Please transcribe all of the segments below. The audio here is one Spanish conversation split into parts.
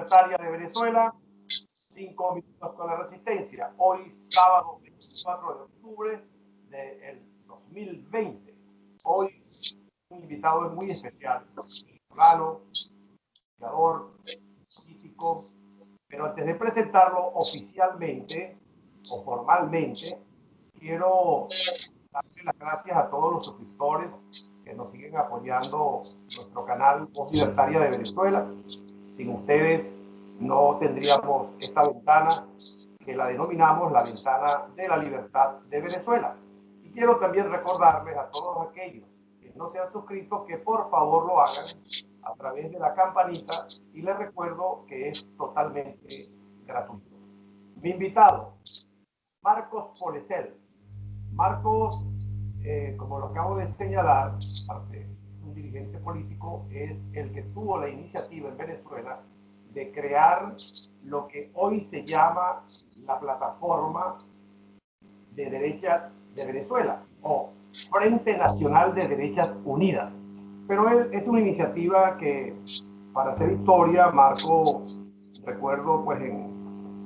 Libertaria de Venezuela, 5 minutos con la resistencia. Hoy, sábado 24 de octubre del 2020. Hoy, un invitado muy especial, venezolano, educador, político, pero antes de presentarlo oficialmente o formalmente, quiero darle las gracias a todos los suscriptores que nos siguen apoyando nuestro canal Voz Libertaria de Venezuela. Sin ustedes no tendríamos esta ventana que la denominamos la ventana de la libertad de Venezuela. Y quiero también recordarles a todos aquellos que no se han suscrito que por favor lo hagan a través de la campanita, y les recuerdo que es totalmente gratuito. Mi invitado, Marcos Polecel. Marcos, como lo acabo de señalar, un dirigente político, es el que tuvo la iniciativa en Venezuela de crear lo que hoy se llama la Plataforma de Derecha de Venezuela, o Frente Nacional de Derechas Unidas. Pero es una iniciativa que, para hacer historia, Marco, recuerdo pues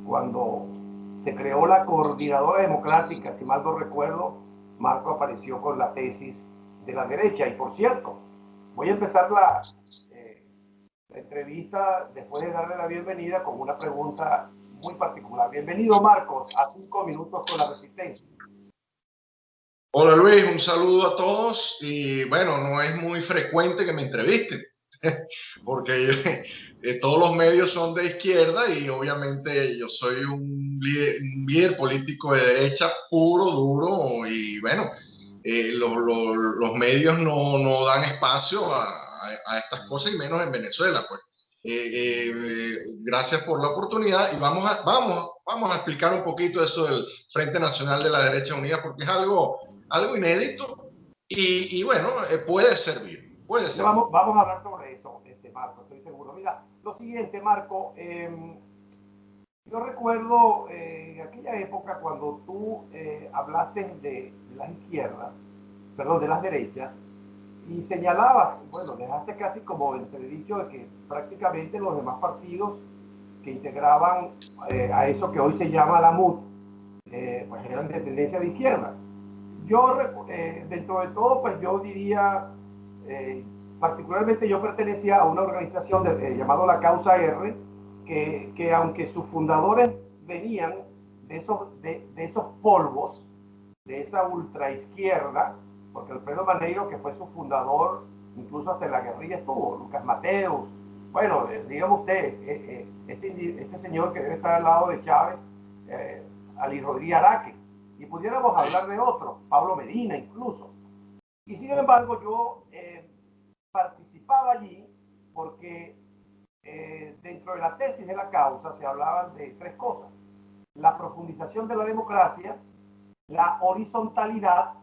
cuando se creó la Coordinadora Democrática, si mal no recuerdo, Marco apareció con la tesis de la derecha. Y por cierto, voy a empezar la entrevista después de darle la bienvenida con una pregunta muy particular. Bienvenido, Marcos, a 5 minutos con la resistencia. Hola Luis, un saludo a todos. Y bueno, no es muy frecuente que me entrevisten porque todos los medios son de izquierda y obviamente yo soy un líder político de derecha puro, duro, y bueno, los medios no dan espacio a estas cosas, y menos en Venezuela, pues. Gracias por la oportunidad, y vamos a explicar un poquito eso del Frente Nacional de la Derecha Unida, porque es algo inédito y bueno, puede servir. Vamos a hablar sobre eso, Marco, estoy seguro. Mira, lo siguiente, Marco, yo recuerdo aquella época cuando tú hablaste de las izquierdas, perdón, de las derechas, y señalabas, bueno, dejaste casi como entredicho de que prácticamente los demás partidos que integraban a eso que hoy se llama la MUD, pues eran de tendencia de izquierda. Yo, dentro de todo, pues yo diría, particularmente yo pertenecía a una organización llamada La Causa R, que aunque sus fundadores venían de esos polvos, de esa ultraizquierda, porque Alfredo Maneiro, que fue su fundador, incluso hasta en la guerrilla estuvo, Lucas Mateus, bueno, dígame usted, este señor que debe estar al lado de Chávez, Ali Rodríguez Araque, y pudiéramos hablar de otros, Pablo Medina incluso. Y sin embargo yo participaba allí porque dentro de la tesis de la causa se hablaban de tres cosas: la profundización de la democracia, la horizontalidad,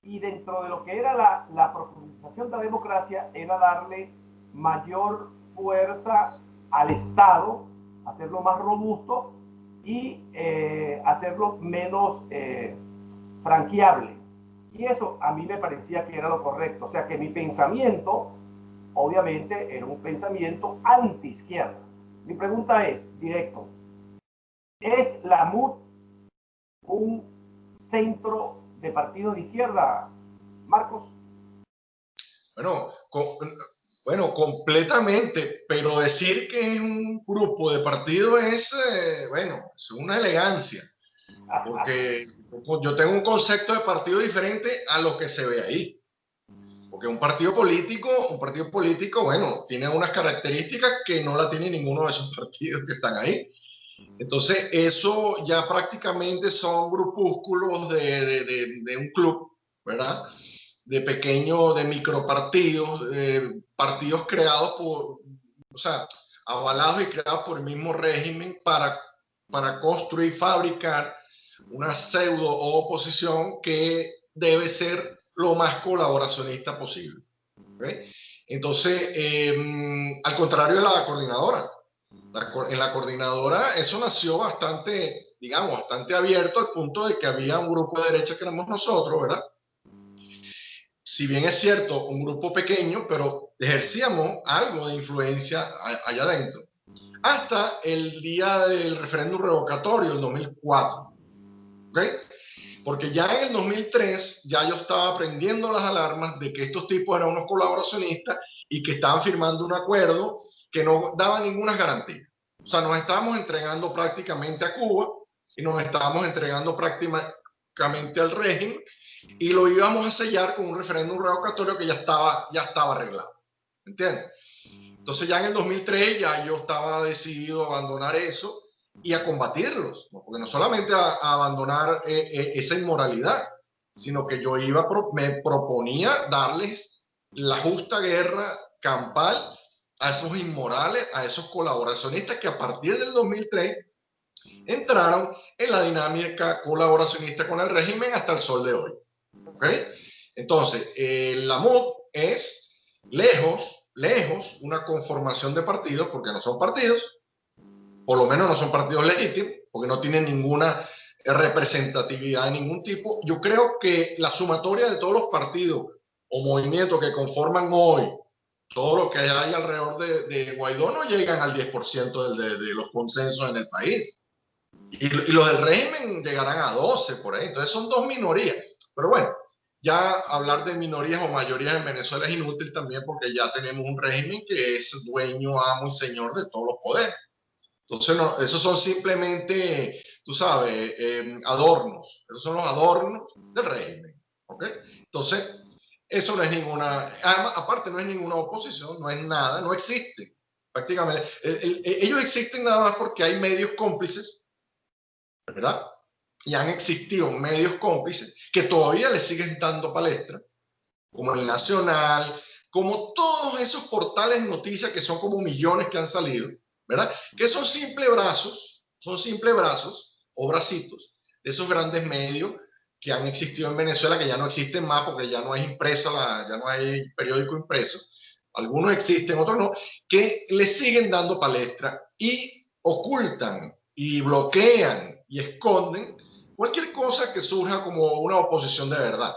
y dentro de lo que era la profundización de la democracia era darle mayor fuerza al Estado, hacerlo más robusto y hacerlo menos franqueable. Y eso a mí me parecía que era lo correcto. O sea que mi pensamiento, obviamente, era un pensamiento anti-izquierda. Mi pregunta es, directo, ¿es la MUD un centro de partido de izquierda, Marcos? Bueno, completamente, pero decir que es un grupo de partido es, bueno, es una elegancia, porque yo tengo un concepto de partido diferente a lo que se ve ahí. Porque un partido político, bueno, tiene unas características que no la tiene ninguno de esos partidos que están ahí. Entonces, eso ya prácticamente son grupúsculos de un club, ¿verdad? De micropartidos, partidos creados o sea, avalados y creados por el mismo régimen para construir, fabricar una pseudo oposición que debe ser lo más colaboracionista posible. ¿Okay? Entonces, al contrario de la coordinadora, en la coordinadora eso nació bastante, digamos, bastante abierto, al punto de que había un grupo de derecha que éramos nosotros, ¿verdad? Si bien es cierto, un grupo pequeño, pero ejercíamos algo de influencia allá adentro. hasta el día del referéndum revocatorio, el 2004. ¿Okay? Porque ya en el 2003 ya yo estaba prendiendo las alarmas de que estos tipos eran unos colaboracionistas y que estaban firmando un acuerdo que no daba ninguna garantía. O sea, nos estábamos entregando prácticamente a Cuba y nos estábamos entregando prácticamente al régimen y lo íbamos a sellar con un referéndum revocatorio que ya estaba arreglado. ¿Entiendes? Entonces ya en el 2003 ya yo estaba decidido a abandonar eso y a combatirlos, ¿no? Porque no solamente a abandonar esa inmoralidad, sino que yo me proponía darles la justa guerra campal a esos inmorales, a esos colaboracionistas que a partir del 2003 entraron en la dinámica colaboracionista con el régimen hasta el sol de hoy. ¿Okay? Entonces, la MUD es lejos una conformación de partidos, porque no son partidos, por lo menos no son partidos legítimos, porque no tienen ninguna representatividad de ningún tipo. Yo creo que la sumatoria de todos los partidos o movimientos que conforman hoy todo lo que hay alrededor de Guaidó no llegan al 10% de los consensos en el país. Y los del régimen llegarán a 12 por ahí. Entonces son dos minorías. Pero bueno, ya hablar de minorías o mayorías en Venezuela es inútil también porque ya tenemos un régimen que es dueño, amo y señor de todos los poderes. Entonces, no, esos son simplemente, tú sabes, adornos. Esos son los adornos del régimen. ¿Okay? Entonces, eso no es ninguna, además, aparte no es ninguna oposición, no es nada, no existe. Prácticamente, ellos existen nada más porque hay medios cómplices, ¿verdad? Y han existido medios cómplices que todavía le siguen dando palestra, como el Nacional, como todos esos portales de noticias que son como millones que han salido, ¿verdad? Que son simples brazos o bracitos de esos grandes medios que han existido en Venezuela, que ya no existen más porque ya no hay impreso, ya no hay periódico impreso. Algunos existen, otros no, que le siguen dando palestra y ocultan y bloquean y esconden cualquier cosa que surja como una oposición de verdad,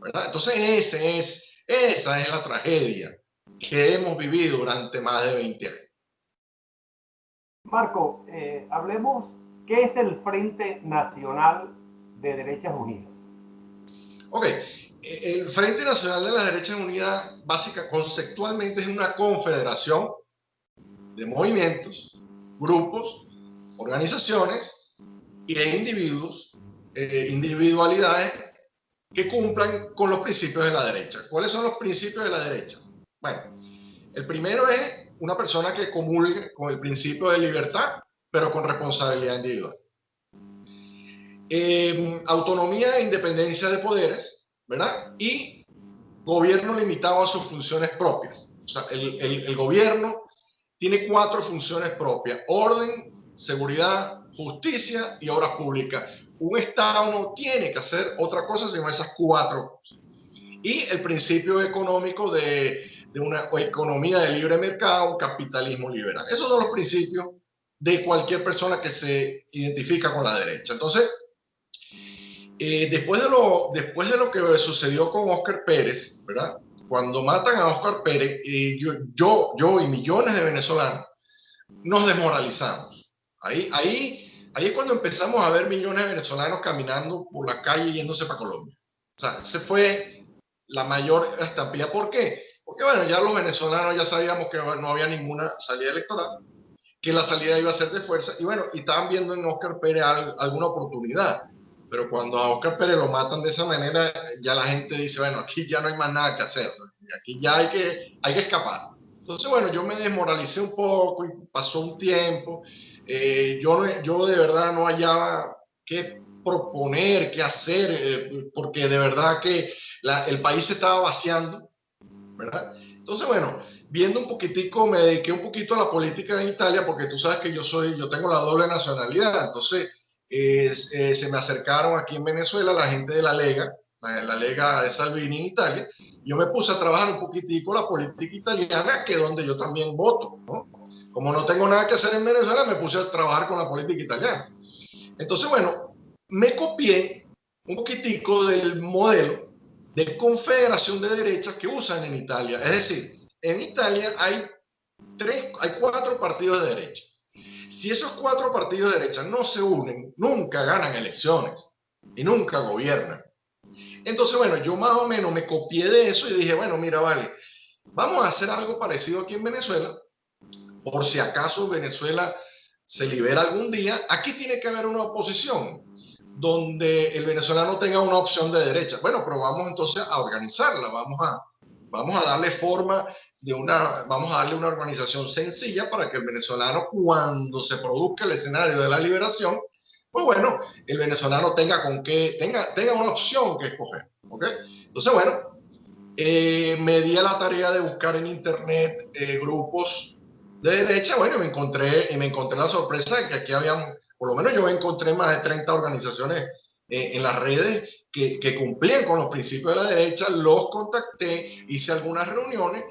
¿verdad? Entonces esa es la tragedia que hemos vivido durante más de 20 años. Marco, hablemos, ¿qué es el Frente Nacional de Derechas Unidas? Ok, el Frente Nacional de las Derechas Unidas, básica, conceptualmente es una confederación de movimientos, grupos, organizaciones y de individuos, individualidades que cumplan con los principios de la derecha. ¿Cuáles son los principios de la derecha? Bueno, el primero es una persona que comulgue con el principio de libertad, pero con responsabilidad individual. Autonomía e independencia de poderes, ¿verdad? Y gobierno limitado a sus funciones propias. O sea, el gobierno tiene 4 funciones propias: orden, seguridad, justicia y obras públicas. Un Estado no tiene que hacer otra cosa sino esas 4 cosas. Y el principio económico de una economía de libre mercado, capitalismo liberal. Esos son los principios de cualquier persona que se identifica con la derecha. Entonces, después de lo que sucedió con Óscar Pérez, ¿verdad? Cuando matan a Óscar Pérez, yo y millones de venezolanos nos desmoralizamos. Ahí es cuando empezamos a ver millones de venezolanos caminando por la calle yéndose para Colombia. O sea, ese fue la mayor estampida. ¿Por qué? Porque bueno, ya los venezolanos ya sabíamos que no había ninguna salida electoral, que la salida iba a ser de fuerza, y bueno, y estaban viendo en Óscar Pérez alguna oportunidad. Pero cuando a Óscar Pérez lo matan de esa manera, ya la gente dice, bueno, aquí ya no hay más nada que hacer, aquí ya hay que escapar. Entonces, bueno, yo me desmoralicé un poco y pasó un tiempo. Yo de verdad no hallaba qué proponer, qué hacer, porque de verdad que el país se estaba vaciando, ¿verdad? Entonces, bueno, viendo un poquitico, me dediqué un poquito a la política en Italia, porque tú sabes que yo tengo la doble nacionalidad. Entonces, se me acercaron aquí en Venezuela la gente de la Lega de Salvini en Italia. Yo me puse a trabajar un poquitico la política italiana, que es donde yo también voto, ¿no? Como no tengo nada que hacer en Venezuela, me puse a trabajar con la política italiana. Entonces, bueno, me copié un poquitico del modelo de confederación de derechas que usan en Italia. Es decir, en Italia hay hay 4 partidos de derecha. Si esos 4 partidos de derecha no se unen, nunca ganan elecciones y nunca gobiernan. Entonces, bueno, yo más o menos me copié de eso y dije, bueno, mira, vale, vamos a hacer algo parecido aquí en Venezuela, por si acaso Venezuela se libera algún día. Aquí tiene que haber una oposición donde el venezolano tenga una opción de derecha. Bueno, pero vamos entonces a organizarla, vamos a darle forma vamos a darle una organización sencilla para que el venezolano, cuando se produzca el escenario de la liberación, pues bueno, el venezolano tenga una opción que escoger, ¿ok? Entonces, bueno, me di a la tarea de buscar en internet grupos de derecha, bueno, y me encontré la sorpresa de que aquí habían, por lo menos yo encontré más de 30 organizaciones en las redes que cumplían con los principios de la derecha. Los contacté, hice algunas reuniones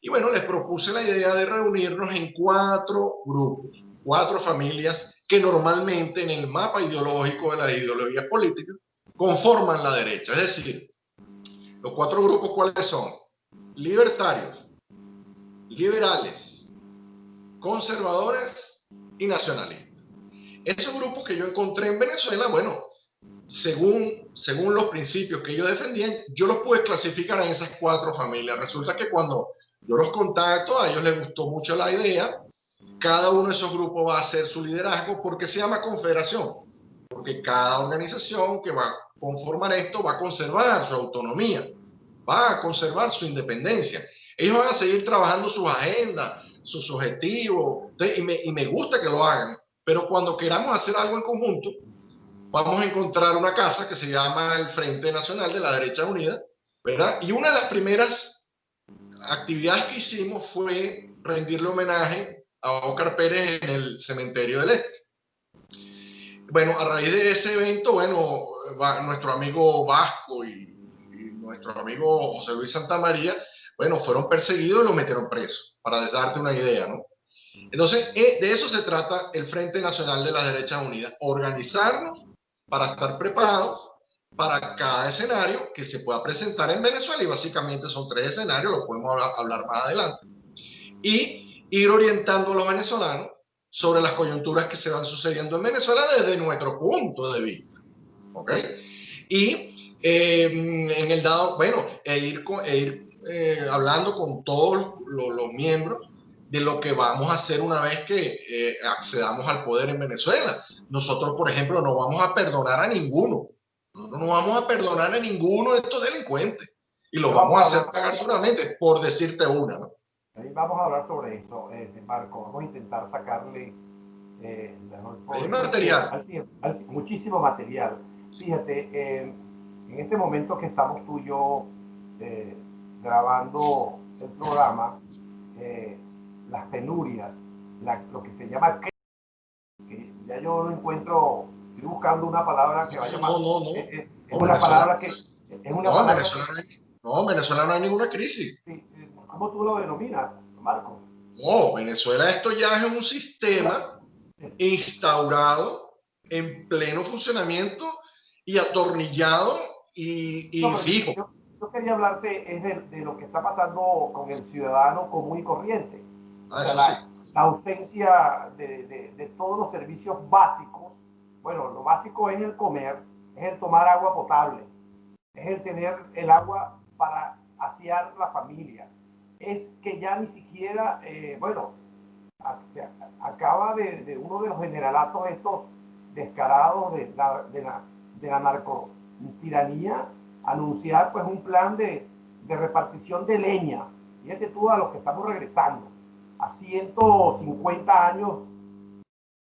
y bueno, les propuse la idea de reunirnos en 4 grupos, 4 familias que normalmente en el mapa ideológico de las ideologías políticas conforman la derecha. Es decir, los 4 grupos, ¿cuáles son? Libertarios, liberales, conservadores y nacionalistas. Esos grupos que yo encontré en Venezuela, bueno, según los principios que ellos defendían, yo los pude clasificar en esas 4 familias. Resulta que cuando yo los contacto, a ellos les gustó mucho la idea. Cada uno de esos grupos va a hacer su liderazgo porque se llama confederación, porque cada organización que va a conformar esto va a conservar su autonomía, va a conservar su independencia. Ellos van a seguir trabajando sus agendas, sus objetivos, y me gusta que lo hagan, pero cuando queramos hacer algo en conjunto, vamos a encontrar una casa que se llama el Frente Nacional de la Derecha Unida, ¿verdad? Y una de las primeras actividades que hicimos fue rendirle homenaje a Óscar Pérez en el Cementerio del Este. Bueno, a raíz de ese evento, bueno, nuestro amigo Vasco y nuestro amigo José Luis Santamaría, bueno, fueron perseguidos y los metieron presos, para darte una idea, ¿no? Entonces, de eso se trata el Frente Nacional de las Derechas Unidas, organizarnos para estar preparados para cada escenario que se pueda presentar en Venezuela, y básicamente son 3 escenarios, lo podemos hablar más adelante, y ir orientando a los venezolanos sobre las coyunturas que se van sucediendo en Venezuela desde nuestro punto de vista, ¿ok? Y en el dado, bueno, ir hablando con todos los miembros de lo que vamos a hacer una vez que accedamos al poder en Venezuela. Nosotros, por ejemplo, no vamos a perdonar a ninguno. Nosotros no vamos a perdonar a ninguno de estos delincuentes. Y lo vamos a hacer pagar solamente, por decirte una, ¿no? Ahí vamos a hablar sobre eso, Marco. Vamos a intentar sacarle mejor Material. muchísimo material. Fíjate, en este momento que estamos tú y yo grabando el programa, las penurias, lo que se llama, que ya yo no encuentro, estoy buscando una palabra que vaya más. Es una palabra que. Es una palabra no, Venezuela no hay ninguna crisis. ¿Cómo tú lo denominas, Marcos? No, Venezuela, esto ya es un sistema instaurado en pleno funcionamiento y atornillado y fijo. Yo quería hablarte es de lo que está pasando con el ciudadano común y corriente. O sea, la ausencia de todos los servicios básicos. Bueno, lo básico es el comer, es el tomar agua potable, es el tener el agua para asear la familia. Es que ya ni siquiera, bueno, se acaba de uno de los generalatos estos descarados de la narcotiranía anunciar pues un plan de repartición de leña. Fíjate tú, a los que estamos regresando a 150 años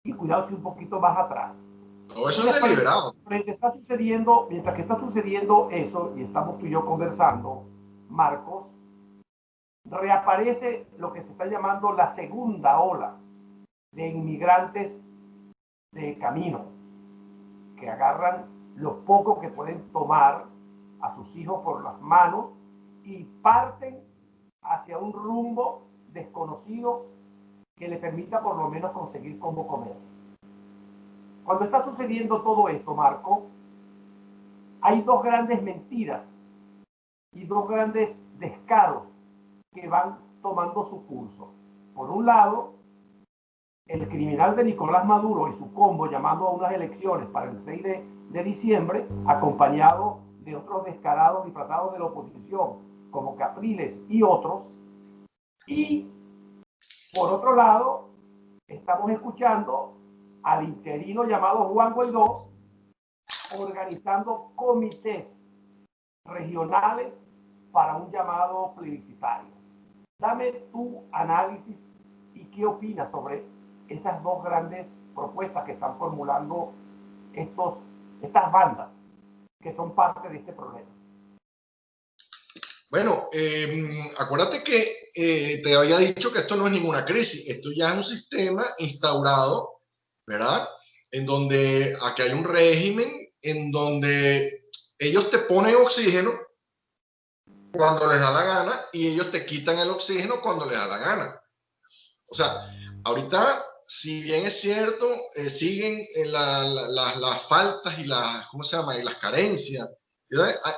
y cuidado si un poquito más atrás. No, eso es deliberado. Mientras que está sucediendo eso y estamos tú y yo conversando, Marcos, reaparece lo que se está llamando la segunda ola de inmigrantes de camino, que agarran lo poco que pueden tomar a sus hijos por las manos y parten hacia un rumbo desconocido que le permita por lo menos conseguir cómo comer. Cuando está sucediendo todo esto, Marco, hay 2 grandes mentiras y 2 grandes descaros que van tomando su curso. por un lado, el criminal de Nicolás Maduro y su combo llamando a unas elecciones para el 6 de diciembre, acompañado de otros descarados disfrazados de la oposición, como Capriles y otros. Y por otro lado, estamos escuchando al interino llamado Juan Guaidó organizando comités regionales para un llamado plebiscitario. Dame tu análisis y qué opinas sobre esas dos grandes propuestas que están formulando estas bandas que son parte de este problema. Bueno, acuérdate que te había dicho que esto no es ninguna crisis, esto ya es un sistema instaurado, ¿verdad? En donde aquí hay un régimen en donde ellos te ponen oxígeno cuando les da la gana y ellos te quitan el oxígeno cuando les da la gana. O sea, ahorita, si bien es cierto, siguen las faltas y ¿cómo se llama? Y las carencias.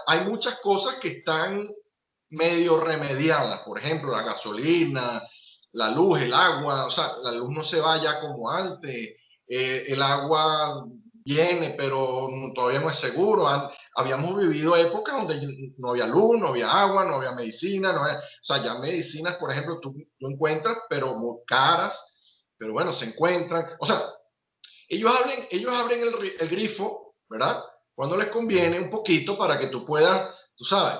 Hay muchas cosas que están medio remediadas, por ejemplo, la gasolina, la luz, el agua, o sea, la luz no se va ya como antes, el agua viene, pero todavía no es seguro. Habíamos vivido épocas donde no había luz, no había agua, no había medicina, o sea, ya medicinas, por ejemplo, tú encuentras, pero muy caras, pero bueno, se encuentran, o sea, ellos abren el grifo, ¿verdad? Cuando les conviene un poquito para que tú puedas, tú sabes,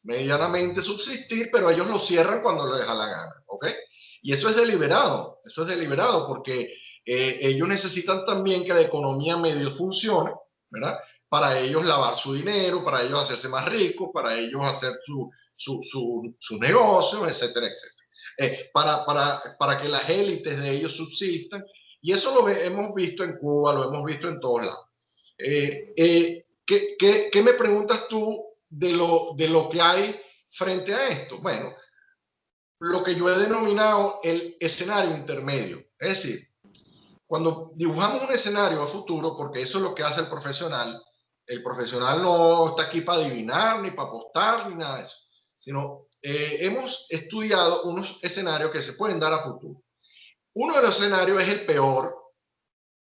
medianamente subsistir, pero ellos lo cierran cuando les da la gana, ¿ok? Y eso es deliberado porque ellos necesitan también que la economía medio funcione, ¿verdad? Para ellos lavar su dinero, para ellos hacerse más ricos, para ellos hacer su negocio, etcétera, etcétera. Para que las élites de ellos subsistan. Y eso lo hemos visto en Cuba, lo hemos visto en todos lados. ¿Qué me preguntas tú de lo que hay frente a esto? Bueno, lo que yo he denominado el escenario intermedio. Es decir, cuando dibujamos un escenario a futuro, porque eso es lo que hace el profesional no está aquí para adivinar, ni para apostar, ni nada de eso, sino hemos estudiado unos escenarios que se pueden dar a futuro. Uno de los escenarios es el peor,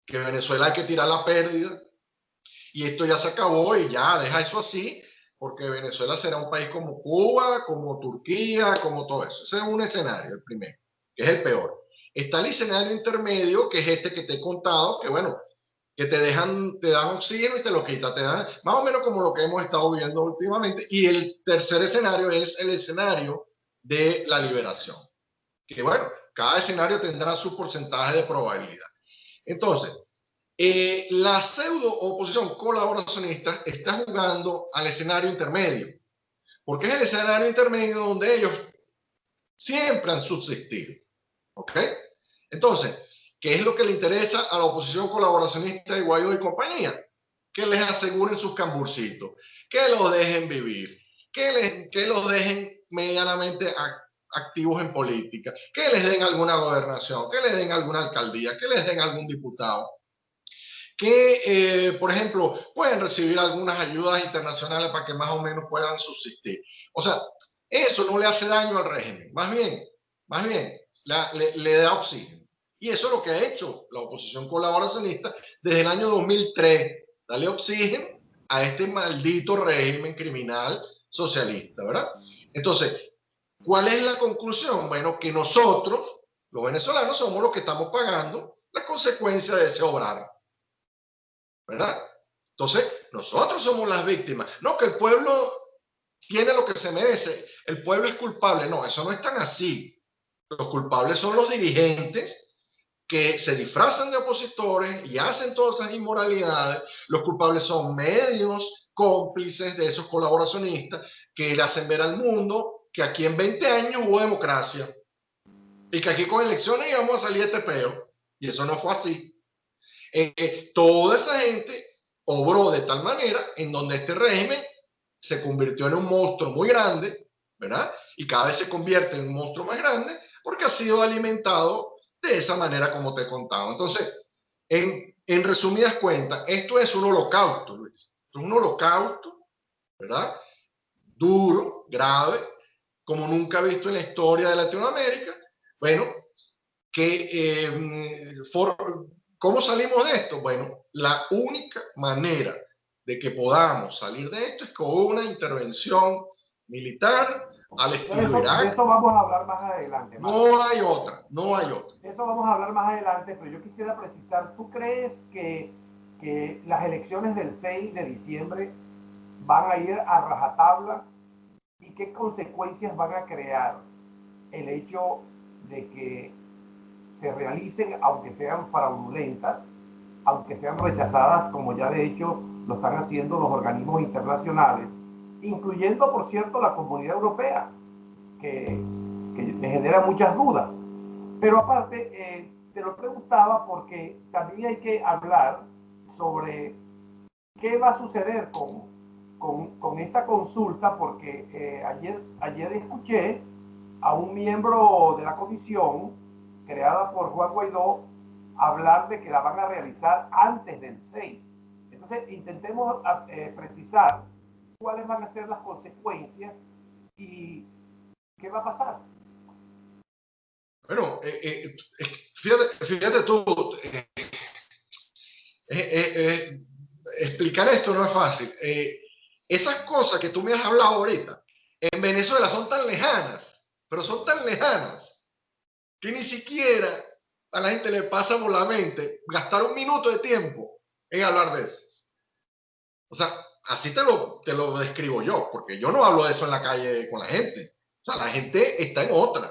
que Venezuela hay que tirar la pérdida, y esto ya se acabó y ya deja eso así, porque Venezuela será un país como Cuba, como Turquía, como todo eso. Ese es un escenario, el primero, que es el peor. Está el escenario intermedio, que es este que te he contado, que bueno, que te dan oxígeno y te lo quitan, te dan más o menos como lo que hemos estado viviendo últimamente. Y el tercer escenario es el escenario de la liberación, que bueno, cada escenario tendrá su porcentaje de probabilidad. Entonces, la pseudo oposición colaboracionista está jugando al escenario intermedio, porque es el escenario intermedio donde ellos siempre han subsistido. ¿Ok? Entonces, ¿qué es lo que le interesa a la oposición colaboracionista de Guaidó y compañía? Que les aseguren sus camburcitos, que los dejen vivir, que los dejen medianamente activos en política, que les den alguna gobernación, que les den alguna alcaldía, que les den algún diputado, que, por ejemplo, pueden recibir algunas ayudas internacionales para que más o menos puedan subsistir. O sea, eso no le hace daño al régimen, más bien le da oxígeno. Y eso es lo que ha hecho la oposición colaboracionista desde el año 2003, darle oxígeno a este maldito régimen criminal socialista, ¿verdad? Entonces, ¿cuál es la conclusión? Bueno, que nosotros, los venezolanos, somos los que estamos pagando las consecuencias de ese obrar, ¿verdad? Entonces, nosotros somos las víctimas. No, que el pueblo tiene lo que se merece, el pueblo es culpable. No, eso no es tan así. Los culpables son los dirigentes que se disfrazan de opositores y hacen todas esas inmoralidades. Los culpables son medios cómplices de esos colaboracionistas que le hacen ver al mundo que aquí en 20 años hubo democracia y que aquí con elecciones íbamos a salir de este peo. Y eso no fue así. Toda esa gente obró de tal manera en donde este régimen se convirtió en un monstruo muy grande, ¿verdad? Y cada vez se convierte en un monstruo más grande porque ha sido alimentado de esa manera como te he contado. Entonces, en resumidas cuentas, esto es un holocausto, Luis. Esto es un holocausto, ¿verdad? Duro, grave, como nunca visto en la historia de Latinoamérica. Bueno, ¿Cómo salimos de esto? Bueno, la única manera de que podamos salir de esto es con una intervención militar al estilo De Irak. eso vamos a hablar más adelante, Marco. No hay otra, no hay otra. De eso vamos a hablar más adelante, pero yo quisiera precisar, ¿tú crees que las elecciones del 6 de diciembre van a ir a rajatabla y qué consecuencias van a crear el hecho de que se realicen, aunque sean fraudulentas, aunque sean rechazadas, como ya de hecho lo están haciendo los organismos internacionales, incluyendo, por cierto, la Comunidad Europea, que me genera muchas dudas? Pero aparte, te lo preguntaba porque también hay que hablar sobre qué va a suceder con esta consulta, porque ayer escuché a un miembro de la comisión creada por Juan Guaidó hablar de que la van a realizar antes del 6. Entonces, intentemos precisar cuáles van a ser las consecuencias y qué va a pasar. Bueno, fíjate tú, explicar esto no es fácil. Esas cosas que tú me has hablado ahorita, en Venezuela son tan lejanas, pero son tan lejanas, que ni siquiera a la gente le pasa por la mente gastar un minuto de tiempo en hablar de eso. O sea, así te lo describo yo, porque yo no hablo de eso en la calle con la gente. O sea, la gente está en otra.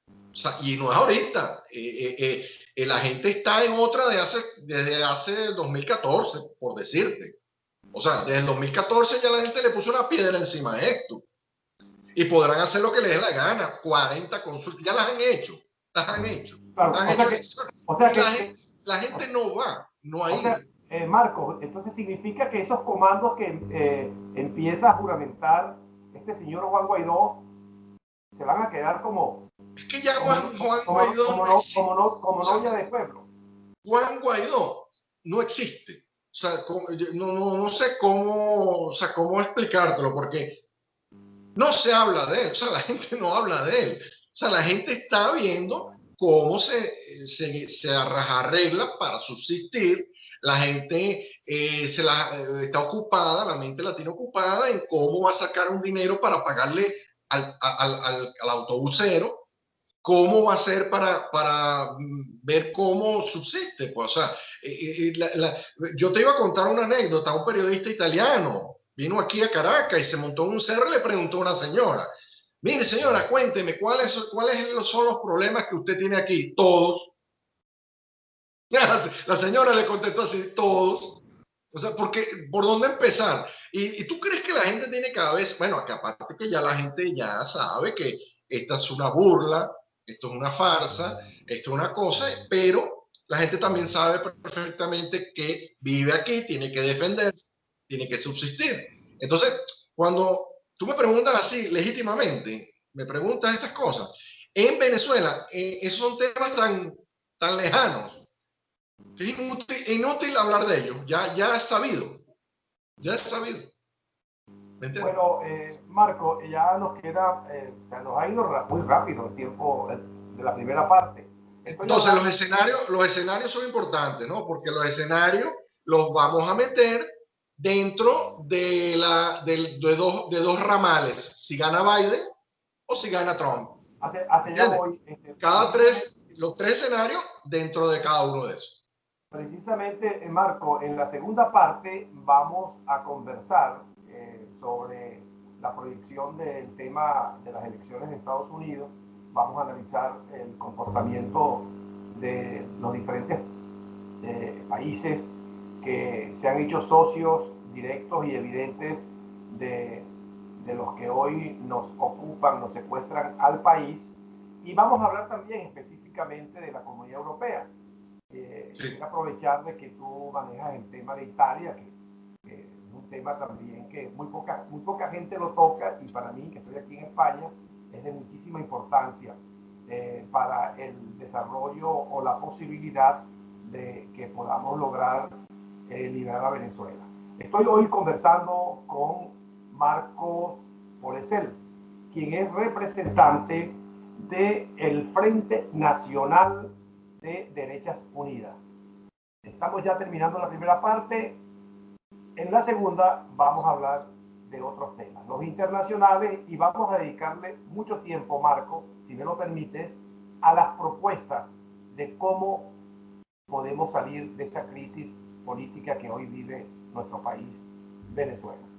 O sea, y no es ahorita. La gente está en otra desde hace 2014, por decirte. O sea, desde el 2014 ya la gente le puso una piedra encima de esto. Y podrán hacer lo que les dé la gana. 40 consultas, ya las han hecho. Las han hecho. Claro, Las han hecho. La gente no va, no o hay. sea, Marco, entonces significa que esos comandos que empieza a juramentar este señor Juan Guaidó se van a quedar como Es que ya Juan Guaidó no existe. Como novia de pueblo. Juan Guaidó no existe. O sea, no sé cómo, o sea, cómo explicártelo, porque no se habla de él, o sea, la gente no habla de él. O sea, la gente está viendo cómo se arregla para subsistir. La gente está ocupada, la mente la tiene ocupada en cómo va a sacar un dinero para pagarle al autobusero, cómo va a ser para ver cómo subsiste. Pues, o sea, yo te iba a contar una anécdota. Un periodista italiano vino aquí a Caracas y se montó en un cerro y le preguntó a una señora: mire, señora, cuénteme, ¿cuáles son los problemas que usted tiene aquí? Todos. La señora le contestó así: todos. O sea, porque, ¿por dónde empezar? Y tú crees que la gente tiene cada vez, bueno, que aparte que ya la gente ya sabe que esta es una burla, esto es una farsa, esto es una cosa, pero la gente también sabe perfectamente que vive aquí, tiene que defenderse, tiene que subsistir. Entonces, cuando tú me preguntas así legítimamente, me preguntas estas cosas, en Venezuela, esos son temas tan lejanos. Es inútil hablar de ellos, ya es sabido, ya es sabido. Bueno, Marco, ya nos queda, o sea, nos ha ido muy rápido el tiempo de la primera parte. Entonces los escenarios son importantes, ¿no? Porque los escenarios los vamos a meter dentro de dos ramales, si gana Biden o si gana Trump. Hacia hoy, los tres escenarios dentro de cada uno de esos. Precisamente, Marco, en la segunda parte vamos a conversar sobre la proyección del tema de las elecciones de Estados Unidos. Vamos a analizar el comportamiento de los diferentes países que se han hecho socios directos y evidentes de los que hoy nos ocupan, nos secuestran al país. Y vamos a hablar también específicamente de la Comunidad Europea. Quiero aprovechar de que tú manejas el tema de Italia, que es un tema también que muy poca gente lo toca, y para mí, que estoy aquí en España, es de muchísima importancia para el desarrollo o la posibilidad de que podamos lograr liberar a Venezuela. Estoy hoy conversando con Marcos Polesel, quien es representante del Frente Nacional de Derechas Unidas. Estamos ya terminando la primera parte. En la segunda vamos a hablar de otros temas, los internacionales, y vamos a dedicarle mucho tiempo, Marco, si me lo permites, a las propuestas de cómo podemos salir de esa crisis política que hoy vive nuestro país, Venezuela.